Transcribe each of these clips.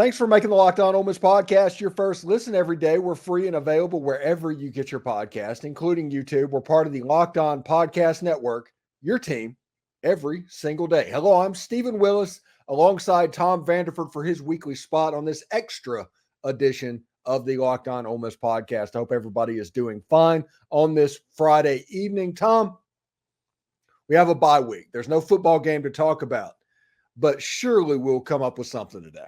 Thanks for making the Locked On Ole Miss podcast your first listen every day. We're free and available wherever you get your podcast, including YouTube. We're part of the Locked On Podcast Network, your team every single day. Hello, I'm Stephen Willis alongside Tom Vanderford for his weekly spot on this extra edition of the Locked On Ole Miss podcast. I hope everybody is doing fine on this Friday evening. Tom, we have a bye week. There's no football game to talk about, but surely we'll come up with something today.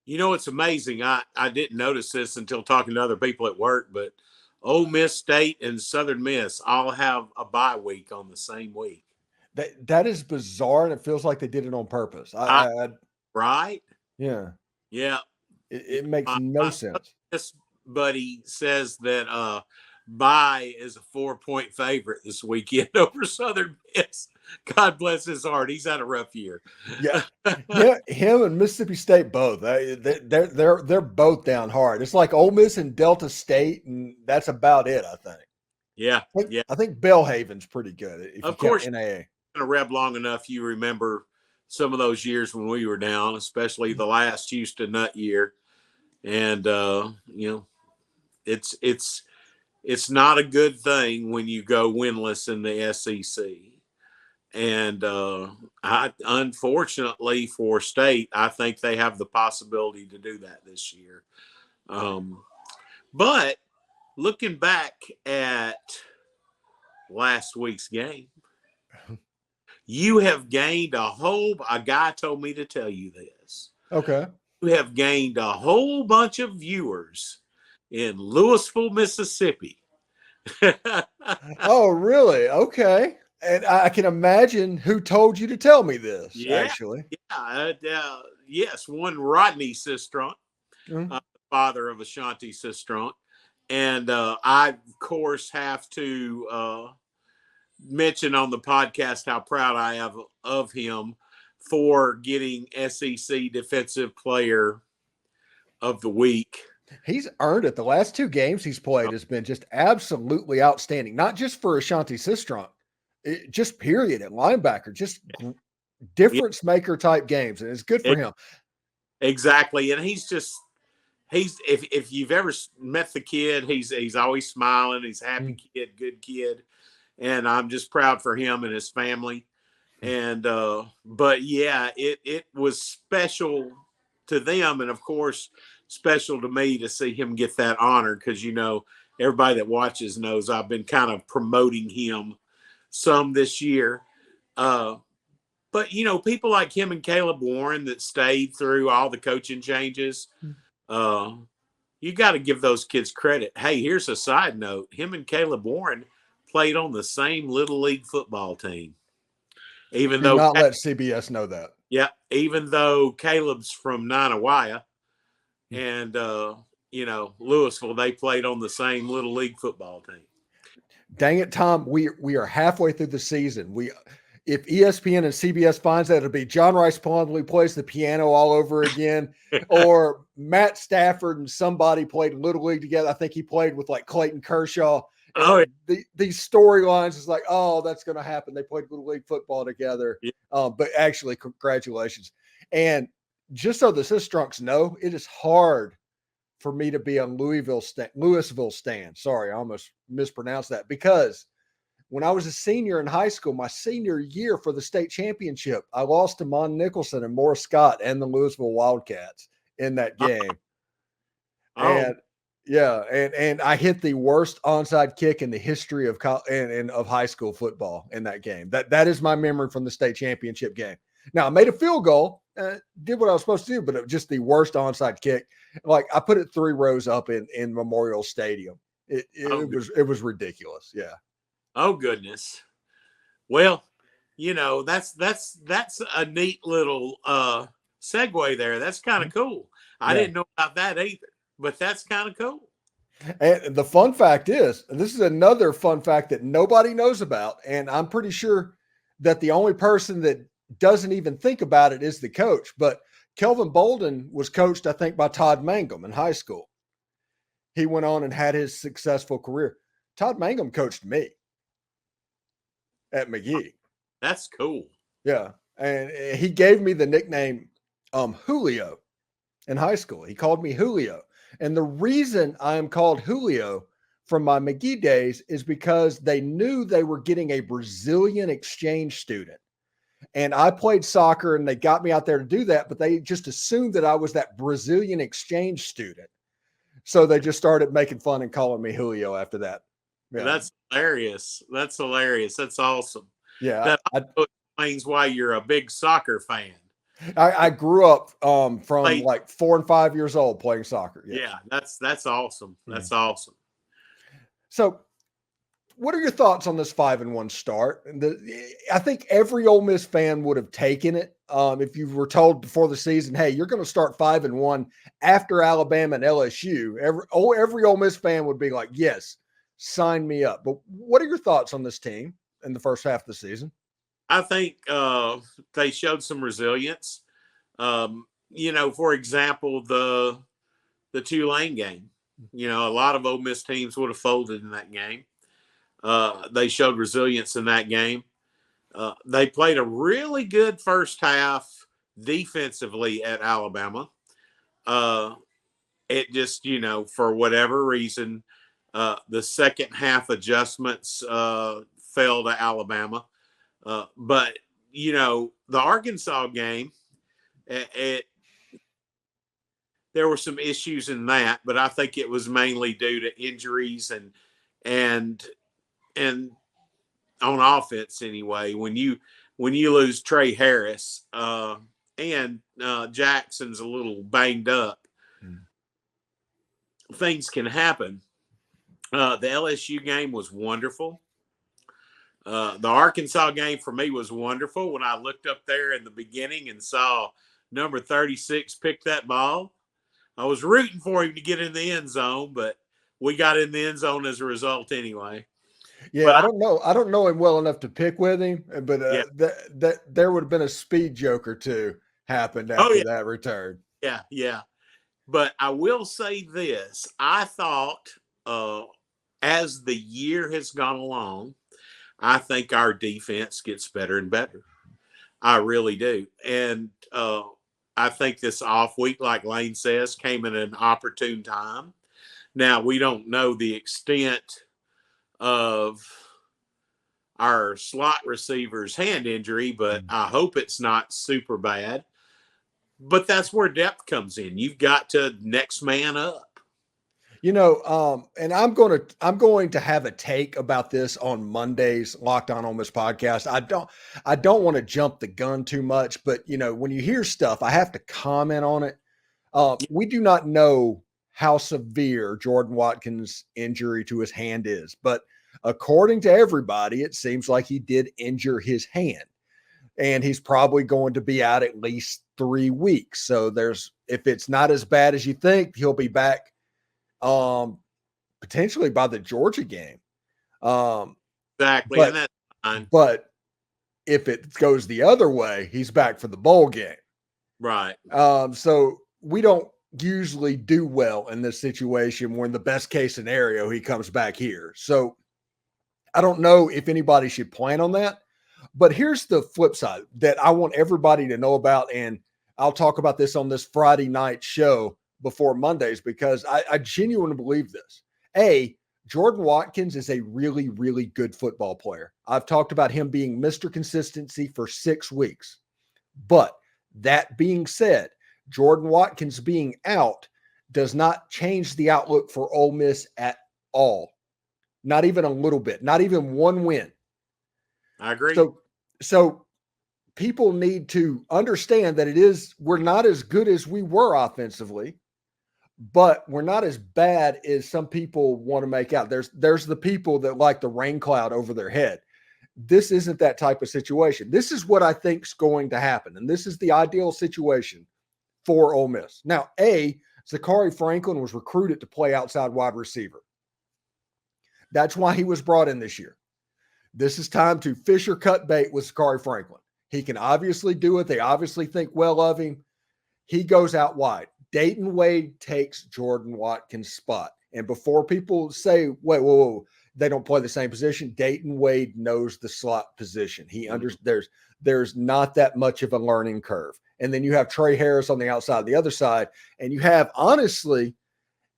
You know, it's amazing. I didn't notice this until talking to other people at work, but Ole Miss State and Southern Miss all have a bye week on the same week. That is bizarre, and it feels like they did it on purpose. Right? Yeah. Yeah. It makes no sense. This buddy says that bye is a 4-point favorite this weekend over Southern Miss. God bless his heart. He's had a rough year. Yeah, him and Mississippi State both. They're both down hard. It's like Ole Miss and Delta State, and that's about it. I think. Yeah, I think Belhaven's pretty good. Of course, NAA. Been a Reb long enough. You remember some of those years when we were down, especially the last Houston Nut year, and it's not a good thing when you go winless in the SEC. And unfortunately for State, I think they have the possibility to do that this year. But looking back at last week's game, you have gained a guy told me to tell you this. Okay. You have gained a whole bunch of viewers in Louisville, Mississippi. Oh, really? Okay. And I can imagine who told you to tell me this, actually. Yeah. Yes, one Rodney Cistrunk, father of Ashanti Cistrunk. And I, of course, have to mention on the podcast how proud I am of him for getting SEC Defensive Player of the Week. He's earned it. The last two games he's played has been just absolutely outstanding, not just for Ashanti Cistrunk. Just period at linebacker, just difference maker type games, and it's good for him. Exactly, and he's if you've ever met the kid, he's always smiling. He's a happy kid, good kid, and I'm just proud for him and his family. And but yeah, it was special to them, and of course special to me to see him get that honor because everybody that watches knows I've been kind of promoting him some this year. But people like him and Caleb Warren that stayed through all the coaching changes, you got to give those kids credit. Hey, here's a side note. Him and Caleb Warren played on the same Little League football team. Even though not let CBS know that. Yeah, even though Caleb's from Nanawaya and Louisville, they played on the same Little League football team. Dang it, Tom. We are halfway through the season. If ESPN and CBS finds that, it'll be John Rice Plumlee plays the piano all over again, or Matt Stafford and somebody played Little League together. I think he played with like Clayton Kershaw. These storylines is like, oh, that's going to happen. They played Little League football together. Yeah. But actually, congratulations. And just so the Cistrunks know, it is hard for me to be a Louisville stan. Sorry, I almost mispronounced that, because when I was a senior in high school, my senior year for the state championship, I lost to Mon Nicholson and Morris Scott and the Louisville Wildcats in that game. And I hit the worst onside kick in the history of of high school football in that game. That is my memory from the state championship game. Now, I made a field goal, did what I was supposed to do, but it was just the worst onside kick. Like, I put it 3 rows up in Memorial Stadium. It was ridiculous. Yeah. Oh goodness. Well, that's a neat little segue there. That's kind of cool. I didn't know about that either, but that's kind of cool. And the fun fact is, and this is another fun fact that nobody knows about, and I'm pretty sure that the only person that doesn't even think about it is the coach, but Kelvin Bolden was coached, I think, by Todd Mangum in high school. He went on and had his successful career. Todd Mangum coached me at McGee. That's cool. Yeah. And he gave me the nickname Julio in high school. He called me Julio. And the reason I am called Julio from my McGee days is because they knew they were getting a Brazilian exchange student. And I played soccer and they got me out there to do that, but they just assumed that I was that Brazilian exchange student. So they just started making fun and calling me Julio after that. Yeah. That's hilarious. That's hilarious. That's awesome. Yeah. That also explains why you're a big soccer fan. I grew up from like 4 and 5 years old playing soccer. Yes. Yeah, that's awesome. That's awesome. So what are your thoughts on this 5-1 start? I think every Ole Miss fan would have taken it if you were told before the season, hey, you're going to start 5-1 after Alabama and LSU. Every Ole Miss fan would be like, yes, sign me up. But what are your thoughts on this team in the first half of the season? I think they showed some resilience. For example, the Tulane game. A lot of Ole Miss teams would have folded in that game. They showed resilience in that game. They played a really good first half defensively at Alabama. It just, for whatever reason, the second half adjustments fell to Alabama. But the Arkansas game, there were some issues in that, but I think it was mainly due to injuries and on offense anyway. When you lose Trey Harris and Jackson's a little banged up, things can happen. The LSU game was wonderful. The Arkansas game for me was wonderful. When I looked up there in the beginning and saw number 36 pick that ball, I was rooting for him to get in the end zone, but we got in the end zone as a result anyway. Yeah, but I don't know him well enough to pick with him, but that there would have been a speed joke or two happened after that return. Yeah. But I will say this. I thought as the year has gone along, I think our defense gets better and better. I really do. And I think this off week, like Lane says, came at an opportune time. Now, we don't know the extent of our slot receiver's hand injury, but I hope it's not super bad. But that's where depth comes in. You've got to next man up. And I'm going to have a take about this on Monday's Locked On Ole Miss podcast. I don't want to jump the gun too much, but when you hear stuff, I have to comment on it. We do not know how severe Jordan Watkins' injury to his hand is, but according to everybody, it seems like he did injure his hand, and he's probably going to be out at least 3 weeks. So if it's not as bad as you think, he'll be back potentially by the Georgia game. Exactly. But, and that's fine. But if it goes the other way, he's back for the bowl game. Right. So we don't usually do well in this situation when the best case scenario, he comes back here. So I don't know if anybody should plan on that, but here's the flip side that I want everybody to know about. And I'll talk about this on this Friday night show before Mondays, because I genuinely believe this. Jordan Watkins is a really, really good football player. I've talked about him being Mr. Consistency for 6 weeks. But that being said, Jordan Watkins being out does not change the outlook for Ole Miss at all. Not even a little bit, not even one win. I agree. So people need to understand that we're not as good as we were offensively, but we're not as bad as some people want to make out. There's the people that like the rain cloud over their head. This isn't that type of situation. This is what I think is going to happen. And this is the ideal situation for Ole Miss. Now, Zachary Franklin was recruited to play outside wide receiver. That's why he was brought in this year. This is time to fish or cut bait with Zachary Franklin. He can obviously do it. They obviously think well of him. He goes out wide. Dayton Wade takes Jordan Watkins' spot. And before people say, wait, whoa, they don't play the same position, Dayton Wade knows the slot position. He there's not that much of a learning curve. And then you have Trey Harris on the outside, the other side. And you have, honestly,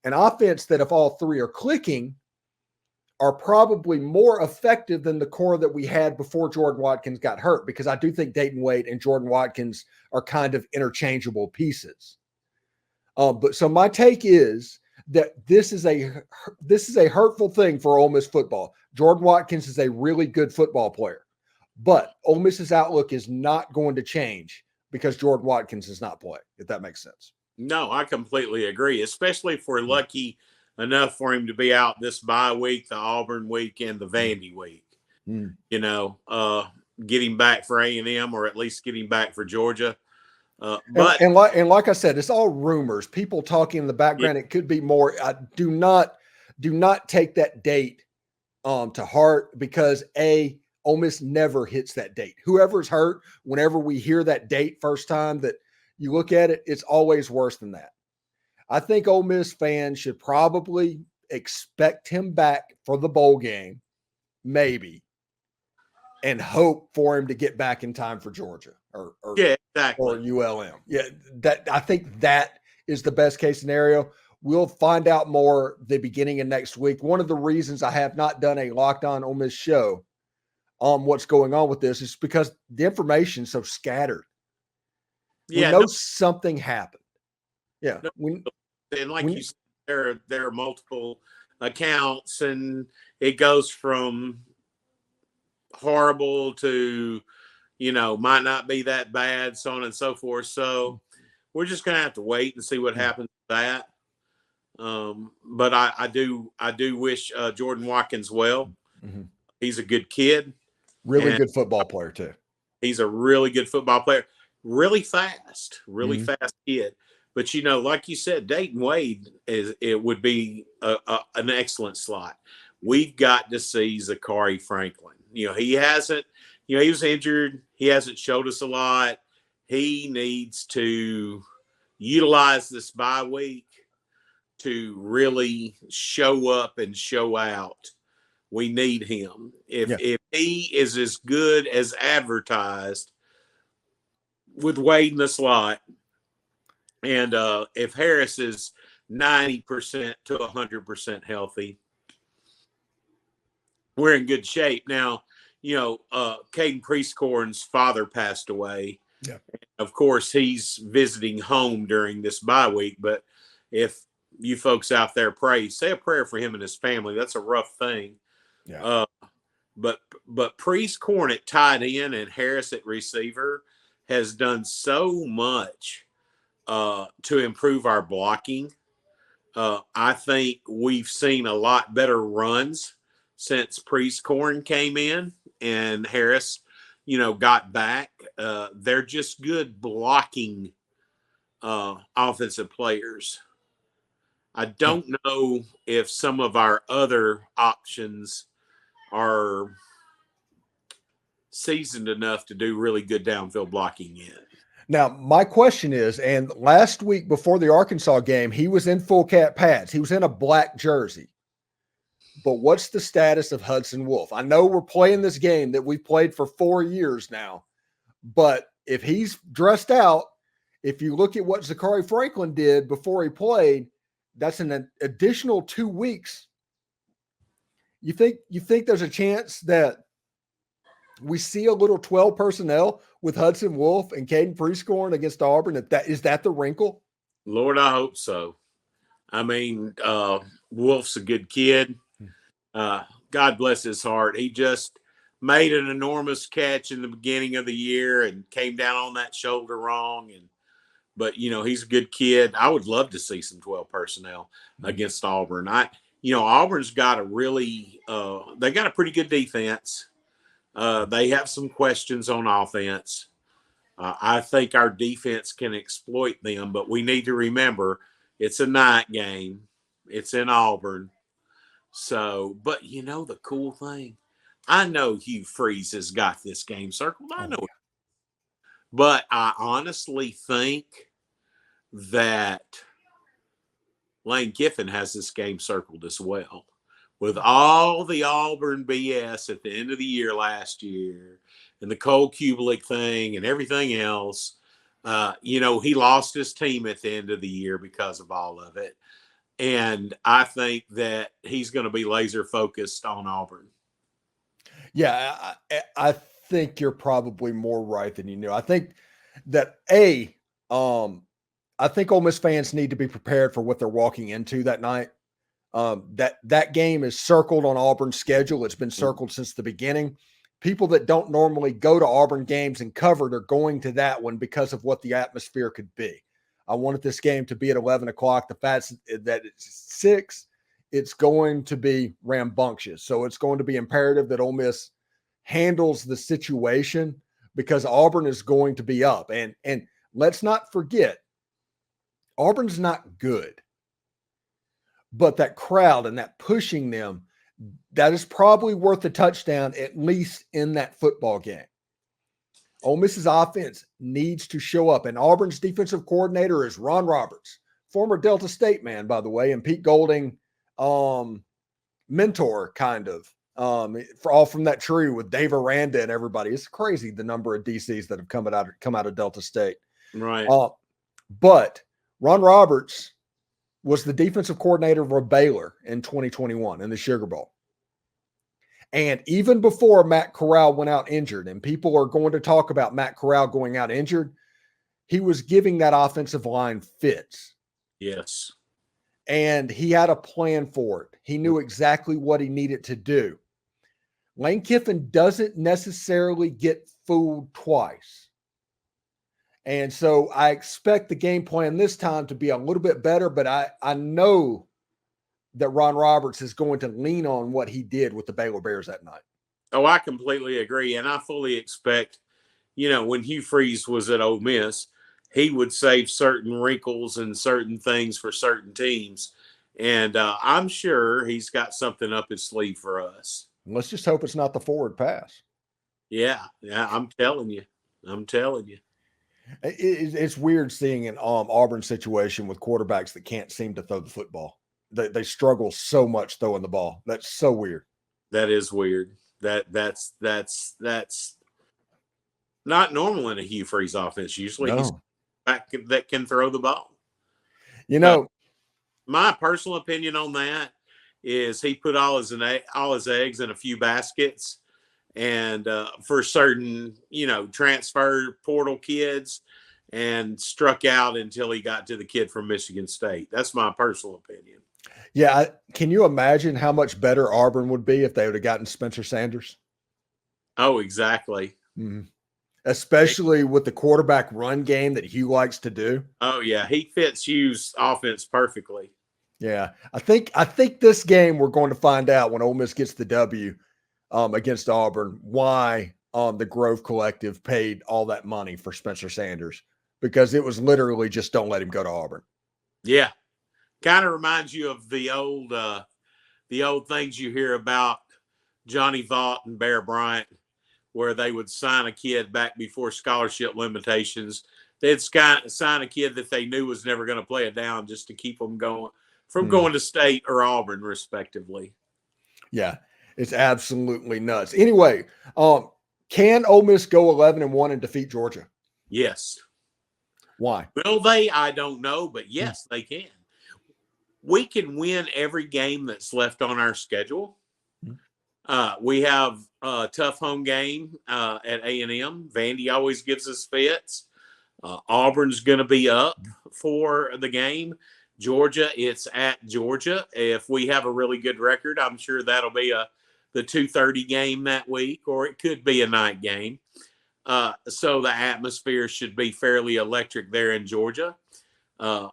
an offense that if all three are clicking, are probably more effective than the core that we had before Jordan Watkins got hurt, because I do think Dayton Wade and Jordan Watkins are kind of interchangeable pieces. But so my take is that this is a hurtful thing for Ole Miss football. Jordan Watkins is a really good football player, but Ole Miss's outlook is not going to change because Jordan Watkins does not play, if that makes sense. No, I completely agree, especially if we're lucky enough for him to be out this bye week, the Auburn week, and the Vandy week. You know, getting back for A&M, or at least getting back for Georgia. But like I said, it's all rumors. People talking in the background. It could be more. Do not take that date to heart, because Ole Miss never hits that date. Whoever's hurt, whenever we hear that date first time that you look at it, it's always worse than that. I think Ole Miss fans should probably expect him back for the bowl game, maybe, and hope for him to get back in time for Georgia or ULM. Yeah, I think that is the best case scenario. We'll find out more the beginning of next week. One of the reasons I have not done a Locked On Ole Miss show on what's going on with this is because the information is so scattered. We know something happened. Yeah. And like you said, there are multiple accounts, and it goes from horrible to, you know, might not be that bad, so on and so forth. So we're just going to have to wait and see what happens with that. But I do wish Jordan Watkins well. He's a good kid. Really good football player too. He's a really good football player. Really fast kid. But, you know, like you said, Dayton Wade would be an excellent slot. We've got to see Zachary Franklin. You know, he was injured. He hasn't showed us a lot. He needs to utilize this bye week to really show up and show out. We need him. If he is as good as advertised with Wade in the slot, and if Harris is 90% to 100% healthy, we're in good shape. Now, you know, Caden Priestcorn's father passed away. Yeah. Of course, he's visiting home during this bye week. But if you folks out there say a prayer for him and his family. That's a rough thing. Yeah. But Priestcorn at tight end and Harris at receiver has done so much to improve our blocking. I think we've seen a lot better runs since Priestcorn came in and Harris, you know, got back. They're just good blocking offensive players. I don't know if some of our other options are seasoned enough to do really good downfield blocking yet. Now, my question is, and last week before the Arkansas game, he was in full cat pads. He was in a black jersey. But what's the status of Hudson Wolf? I know we're playing this game that we've played for 4 years now, but if he's dressed out, if you look at what Zachary Franklin did before he played, that's an additional 2 weeks. You think there's a chance that we see a little 12 personnel with Hudson Wolf and Caden Priestcorn against Auburn? Is that the wrinkle? Lord, I hope so. I mean, Wolf's a good kid. God bless his heart. He just made an enormous catch in the beginning of the year and came down on that shoulder wrong. But you know, he's a good kid. I would love to see some 12 personnel against Auburn. Auburn's got they got a pretty good defense. They have some questions on offense. I think our defense can exploit them, but we need to remember it's a night game. It's in Auburn. So, but you know, the cool thing, I know Hugh Freeze has got this game circled. I know it. But I honestly think that Lane Kiffin has this game circled as well. With all the Auburn BS at the end of the year last year and the Cole Kubelik thing and everything else, He lost his team at the end of the year because of all of it. And I think that he's going to be laser focused on Auburn. Yeah, I think you're probably more right than you knew. I think that I think Ole Miss fans need to be prepared for what they're walking into that night. That game is circled on Auburn's schedule. It's been circled since the beginning. People that don't normally go to Auburn games and covered are going to that one because of what the atmosphere could be. I wanted this game to be at 11 o'clock. The fact that it's 6, it's going to be rambunctious. So it's going to be imperative that Ole Miss handles the situation because Auburn is going to be up. And let's not forget, Auburn's not good. But that crowd and that pushing them, that is probably worth a touchdown, at least in that football game. Ole Miss's offense needs to show up. And Auburn's defensive coordinator is Ron Roberts, former Delta State man, by the way, and Pete Golding mentor, kind of, for all from that tree with Dave Aranda and everybody. It's crazy the number of DCs that have come out of Delta State. Right. But Ron Roberts was the defensive coordinator for Baylor in 2021 in the Sugar Bowl. And even before Matt Corral went out injured, and people are going to talk about Matt Corral going out injured, he was giving that offensive line fits. Yes. And he had a plan for it. He knew exactly what he needed to do. Lane Kiffin doesn't necessarily get fooled twice. And so I expect the game plan this time to be a little bit better, but I know that Ron Roberts is going to lean on what he did with the Baylor Bears that night. Oh, I completely agree. And I fully expect, when Hugh Freeze was at Ole Miss, he would save certain wrinkles and certain things for certain teams. And I'm sure he's got something up his sleeve for us. Let's just hope it's not the forward pass. Yeah, I'm telling you. It's weird seeing an Auburn situation with quarterbacks that can't seem to throw the football. They struggle so much throwing the ball. That's so weird. That is weird. That's not normal in a Hugh Freeze offense. Usually he's back that can throw the ball. My personal opinion on that is he put all his eggs in a few baskets, and for certain, transfer portal kids, and struck out until he got to the kid from Michigan State. That's my personal opinion. Yeah. Can you imagine how much better Auburn would be if they would have gotten Spencer Sanders? Oh, exactly. Mm-hmm. Especially with the quarterback run game that Hugh likes to do. Oh, yeah. He fits Hugh's offense perfectly. Yeah. I think this game we're going to find out when Ole Miss gets the W against Auburn, why the Grove Collective paid all that money for Spencer Sanders, because it was literally just don't let him go to Auburn. Yeah. Kind of reminds you of the old things you hear about Johnny Vaught and Bear Bryant, where they would sign a kid back before scholarship limitations. They'd sign a kid that they knew was never going to play it down just to keep them going to State or Auburn, respectively. Yeah, it's absolutely nuts. Anyway, can Ole Miss go 11-1 and defeat Georgia? Yes. Why? Will they? I don't know, but yes, they can. We can win every game that's left on our schedule. We have a tough home game at A&M. Vandy always gives us fits. Auburn's going to be up for the game. Georgia, it's at Georgia. If we have a really good record, I'm sure that'll be the 2:30 game that week, or it could be a night game. So the atmosphere should be fairly electric there in Georgia.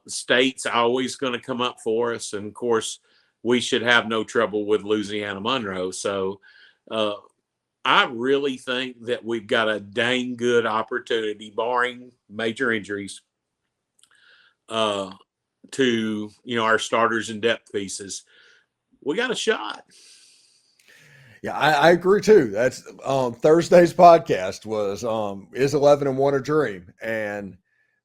State's always going to come up for us. And, of course, we should have no trouble with Louisiana Monroe. So I really think that we've got a dang good opportunity, barring major injuries, to, our starters and depth pieces. We got a shot. Yeah, I agree too. That's Thursday's podcast was is 11-1 a dream, and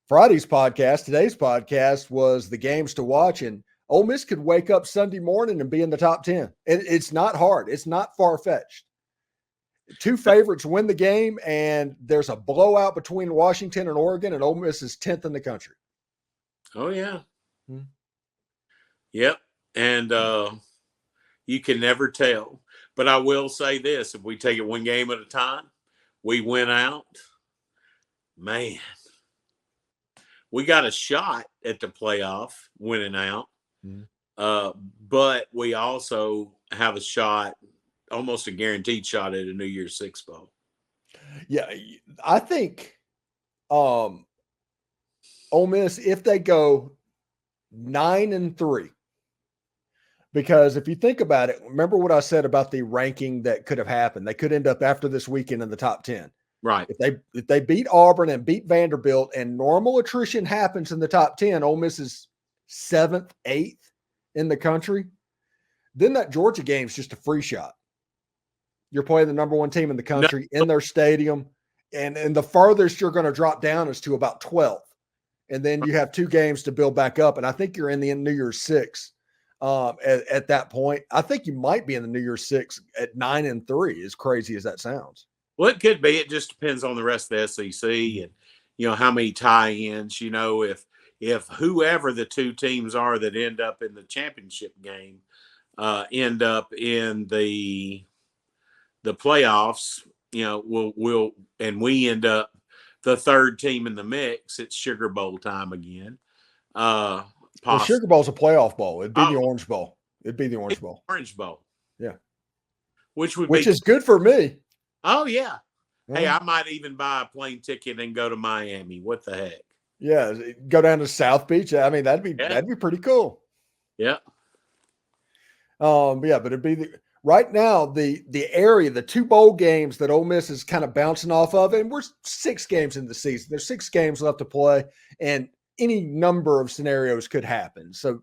Friday's podcast, today's podcast, was the games to watch, and Ole Miss could wake up Sunday morning and be in the top 10. It's not hard. It's not far-fetched. two favorites win the game, and there's a blowout between Washington and Oregon, and Ole Miss is 10th in the country. Oh, yeah. Yep. And you can never tell. But I will say this, if we take it one game at a time, we win out, man, we got a shot at the playoff winning out. But we also have a shot, almost a guaranteed shot at a New Year's Six bowl. Yeah, I think Ole Miss, if they go 9-3, because if you think about it, remember what I said about the ranking that could have happened. They could end up after this weekend in the top 10. Right. If they beat Auburn and beat Vanderbilt and normal attrition happens in the top 10, Ole Miss is 7th, 8th in the country, then that Georgia game is just a free shot. You're playing the number one team in the country in their stadium, and the farthest you're going to drop down is to about 12th. And then you have two games to build back up. And I think you're in the New Year's Six at that point. I think you might be in the New Year's Six at 9-3, as crazy as that sounds. Well, it could be. It just depends on the rest of the SEC and, how many tie-ins, if whoever the two teams are that end up in the championship game end up in the playoffs, and we end up the third team in the mix, it's Sugar Bowl time again. The Sugar Bowl's a playoff bowl. It'd be the Orange Bowl. It'd be the Orange Bowl. Orange Bowl. Yeah. Which is good for me. Oh, yeah. Hey, I might even buy a plane ticket and go to Miami. What the heck? Yeah, go down to South Beach. I mean, that'd be pretty cool. Yeah. But it'd be right now the area, the two bowl games that Ole Miss is kind of bouncing off of, and we're 6 games in the season. There's 6 games left to play, and any number of scenarios could happen. So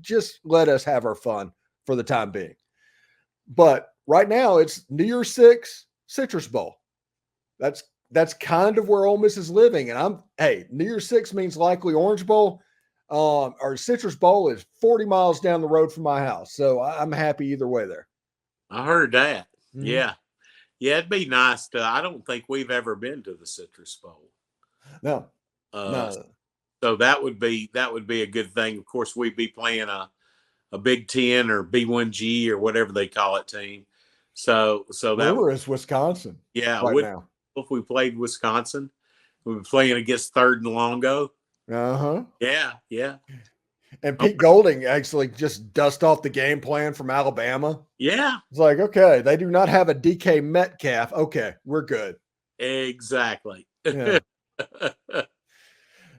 just let us have our fun for the time being. But right now it's New Year's Six, Citrus Bowl. That's kind of where Ole Miss is living. And New Year's Six means likely Orange Bowl. Or Citrus Bowl is 40 miles down the road from my house. So I'm happy either way there. I heard that. Mm-hmm. Yeah. Yeah, it'd be nice I don't think we've ever been to the Citrus Bowl. No. So that would be a good thing. Of course, we'd be playing a Big Ten or B1G or whatever they call it team. So that is Wisconsin. Yeah. Right now. If we played Wisconsin, we'd be playing against Third and Longo. Uh-huh. Yeah, yeah. And Pete Golding actually just dust off the game plan from Alabama. Yeah. It's like, okay, they do not have a DK Metcalf. Okay, we're good. Exactly. Yeah.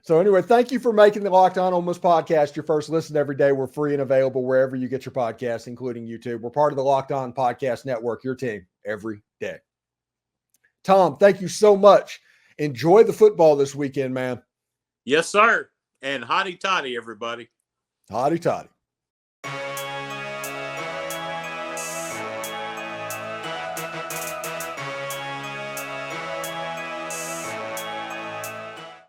So anyway, thank you for making the Locked On Ole Miss podcast your first listen every day. We're free and available wherever you get your podcasts, including YouTube. We're part of the Locked On Podcast Network, your team every day. Tom, thank you so much. Enjoy the football this weekend, man. Yes, sir. And hotty toddy, everybody. Hotty toddy.